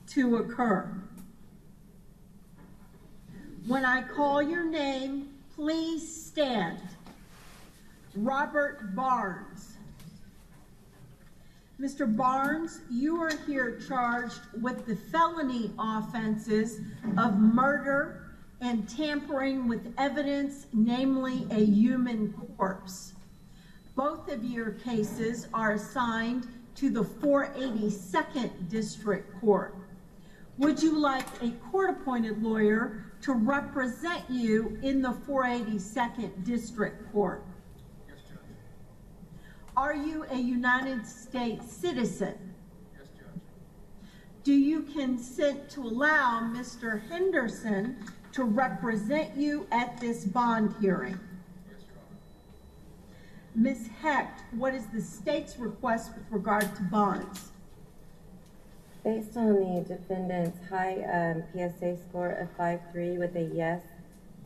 to occur. When I call your name, please stand. Robert Barnes. Mr. Barnes, you are here charged with the felony offenses of murder and tampering with evidence, namely a human corpse. Both of your cases are assigned to the 482nd District Court. Would you like a court-appointed lawyer to represent you in the 482nd District Court? Yes, Judge. Are you a United States citizen? Yes, Judge. Do you consent to allow Mr. Henderson to represent you at this bond hearing? Yes, Your Honor. Ms. Hecht, what is the state's request with regard to bonds? Based on the defendant's high PSA score of 5.3 with a yes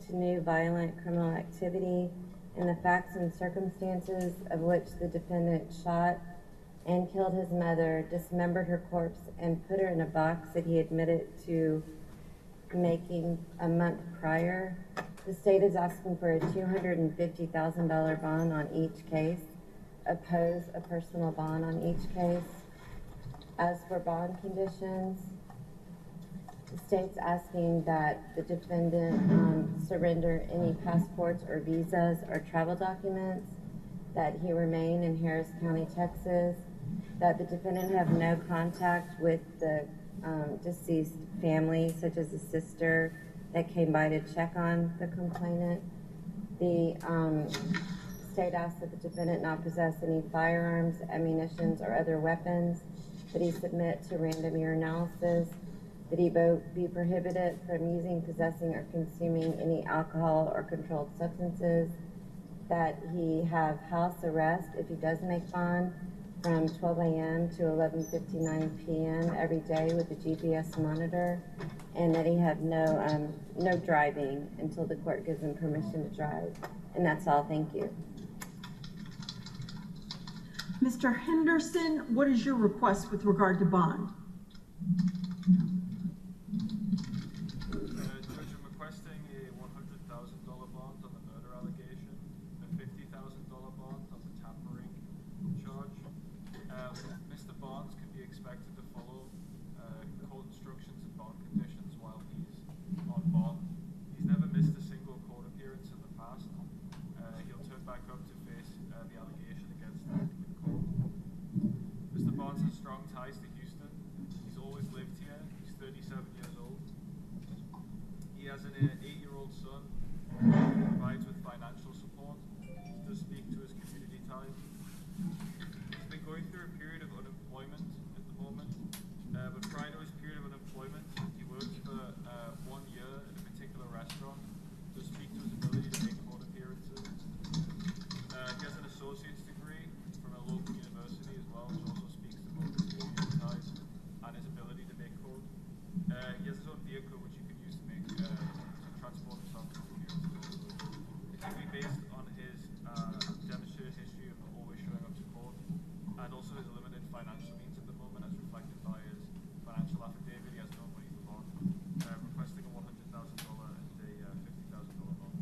to new violent criminal activity and the facts and circumstances of which the defendant shot and killed his mother, dismembered her corpse, and put her in a box that he admitted to making a month prior, the state is asking for a $250,000 bond on each case, oppose a personal bond on each case. As for bond conditions, the state's asking that the defendant surrender any passports or visas or travel documents, that he remain in Harris County, Texas, that the defendant have no contact with the deceased family, such as a sister that came by to check on the complainant. The state asks that the defendant not possess any firearms, ammunitions, or other weapons, that he submit to random urinalysis, that he be prohibited from using, possessing, or consuming any alcohol or controlled substances, that he have house arrest if he does make bond from 12 a.m. to 11:59 p.m. every day with a GPS monitor, and that he have no driving until the court gives him permission to drive. And that's all. Thank you. Mr. Henderson, what is your request with regard to bond? Judge, I'm requesting a $100,000 bond on the murder allegation, a $50,000 bond on the tampering charge. Mr. Barnes can be expected to follow court instructions and bond conditions while he's on bond. He's never missed a single court appearance in the past. He'll turn back up to face the allegation against him in court. Mr. Barnes has strong ties to Houston. He's always lived here. He's 37 years old. He has an 8-year-old son who provides with financial support. He does speak to his community ties. He's been going through a period of unemployment at the moment, but prior to his period of unemployment, he worked for 1 year at a particular restaurant to speak to his ability to make court appearances. He has an associate's degree from a local university as well, which also speaks to both his community ties and his ability to make court. He has his own vehicle which he could use to transport himself to appearances. It's typically based on his demonstrated history of always showing up to court, and also his limited financial means at the moment, as reflected by his financial affidavit. He has no money to bond, requesting a $100,000 and a $50,000 bond.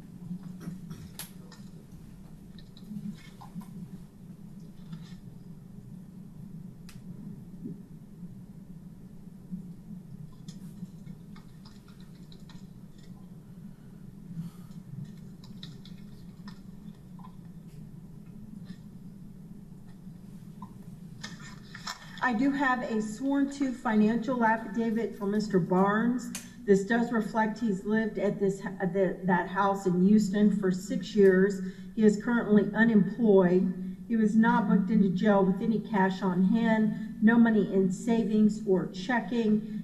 I do have a sworn to financial affidavit for Mr. Barnes. This does reflect he's lived at that house in Houston for 6 years. He is currently unemployed. He was not booked into jail with any cash on hand, no money in savings or checking.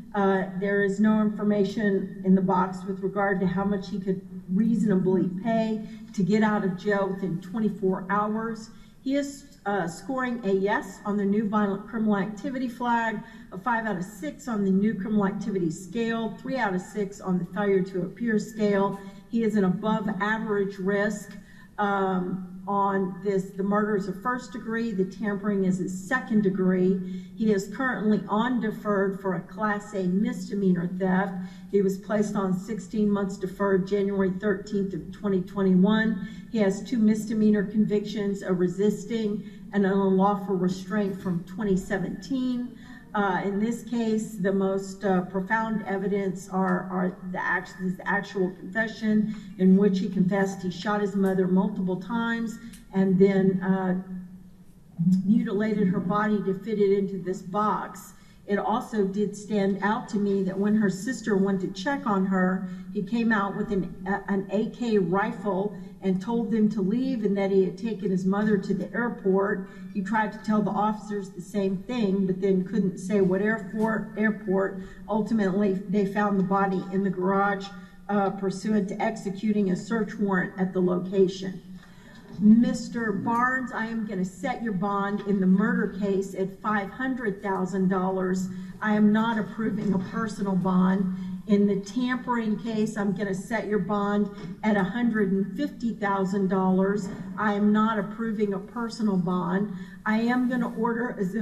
There is no information in the box with regard to how much he could reasonably pay to get out of jail within 24 hours. He is scoring a yes on the new violent criminal activity flag, a 5 out of 6 on the new criminal activity scale, 3 out of 6 on the failure to appear scale. He is an above average risk. on this. The murder is a first degree, the tampering is a second degree. He is currently on deferred for a Class A misdemeanor theft. He was placed on 16 months deferred January 13th of 2021. He has 2 misdemeanor convictions, a resisting and an unlawful restraint from 2017. In this case, the most profound evidence are his actual confession, in which he confessed he shot his mother multiple times and then mutilated her body to fit it into this box. It also did stand out to me that when her sister went to check on her, he came out with an AK rifle and told them to leave and that he had taken his mother to the airport. He tried to tell the officers the same thing, but then couldn't say what airport. Ultimately, they found the body in the garage pursuant to executing a search warrant at the location. Mr. Barnes, I am going to set your bond in the murder case at $500,000. I am not approving a personal bond. In the tampering case, I'm going to set your bond at $150,000. I am not approving a personal bond. I am going to order as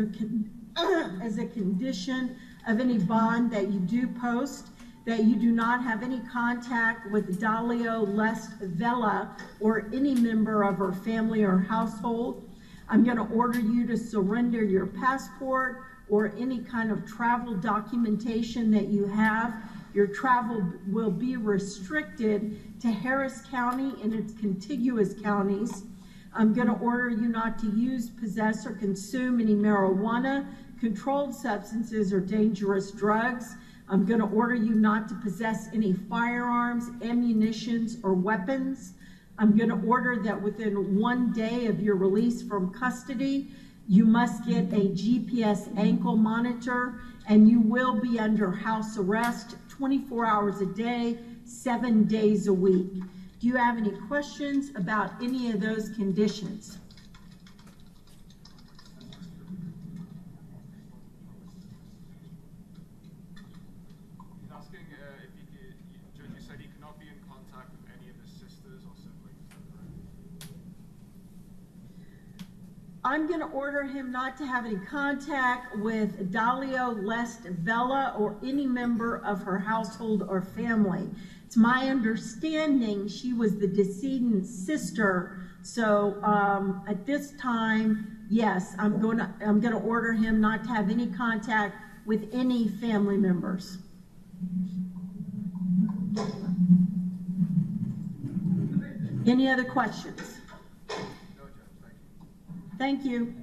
a condition of any bond that you do post that you do not have any contact with Dalio Lest Vela or any member of her family or household. I'm going to order you to surrender your passport or any kind of travel documentation that you have. Your travel will be restricted to Harris County and its contiguous counties. I'm going to order you not to use, possess, or consume any marijuana, controlled substances, or dangerous drugs. I'm going to order you not to possess any firearms, ammunitions, or weapons. I'm going to order that within 1 day of your release from custody, you must get a GPS ankle monitor, and you will be under house arrest 24 hours a day, 7 days a week. Do you have any questions about any of those conditions? He's asking if Judge, you said he cannot be in contact with any of his sisters or siblings. I'm going to order him not to have any contact with Dalio Lest Vela or any member of her household or family. It's my understanding she was the decedent's sister, so at this time, yes, I'm going to order him not to have any contact with any family members. Any other questions? No, Judge, thank you. Thank you.